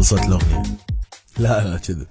خلصت الأغنية. لا كذا.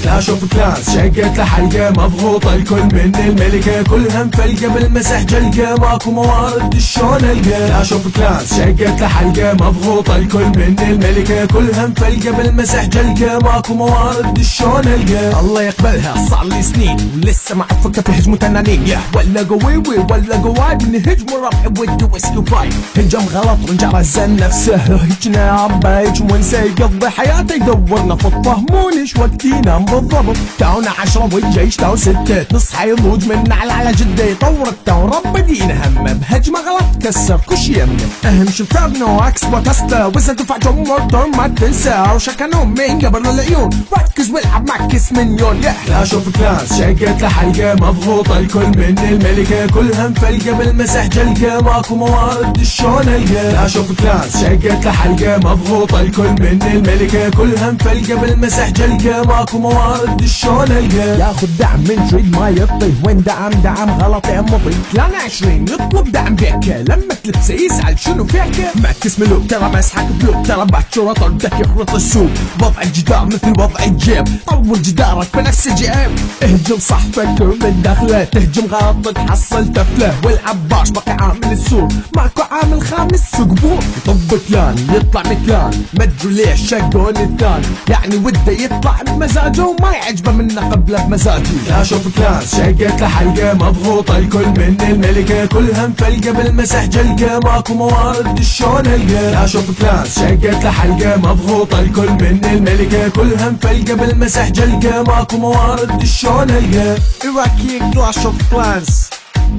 لا شوف كلاس شقت لحلقة مضغوطة الكل من الملكة كلها مفلقة بالمسح جلقة ماكو موارد شلون القى. لا شوف كلاس شقت لحلقة مضغوطة الكل من الملكة كلها مفلقة بالمسح جلقة ماكو موارد شلون القى. الله يقبلها صار لي سنين ولسه مع فكة في هجمة تنانين يا ولا قويوي ولا قواي بنهجم وربع ودي ويسكي فاي هجم غلط ونجر الزن نفسه هجنا عبا هجم ونسى يقضي حياته يدورنا فهمونيش وقتي نام بالضبط. تاونا 10 والجيش تاو 6 نصحى يضوج من على جدة يطور التاو رب دينا همه بهجمة غلط كسر كش يمه اهم شفافنا واكس وكسته وإذا دفع جمهور ما تنسى وشكنوا من قبل العيون ركز والعب مع كيس مليون. لا شوف كلاس شقت لحلقة مضغوطة الكل من الملكة كلها مفلقة بالمسح جلقة ماكو موارد شلون القى. لا شوف كلاس شقت لحلقة مضغوطة الكل من الملكة كلها مفلقة بالمسح جلقة ماكو موارد شلون القى. ياخذ دعم من جريد ما يطي وين دعم غلط يا مضي. بلان 20 يطلب دعم بيك لما تلبسه يسأل شنو فيك. معكس ملوك ترى مسحك بلوك ترى باكر طردك يخرط السوق. وضع الجدار مثل وضع الجيب طول جدارك بنفس الجيب. اهجم صاحبك من داخله تهجم غلط تحصل تفله والعباش بقي عامل السوق ماكو عامل خامس قبور. يطب كلان يطلع مكلان مدري ليش شقون الثاني يعني وده يطلع بمزاجه وما يعجبه منه قبله بمزاجي. لا شوف كلاس شقت لحلقة مضغوطة الكل من الملكة كلها مفلقة بالمسح جلقة ماكو موارد شلون القى. لا شوف كلاس شقت لحلقة مضغوطة الكل من الملكة كلها مفلقة بالمسح جلقة ماكو موارد شلون القى. Iraqi Clash of Clans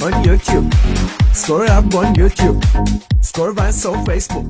on YouTube. Score up on YouTube. Score Vance on Facebook.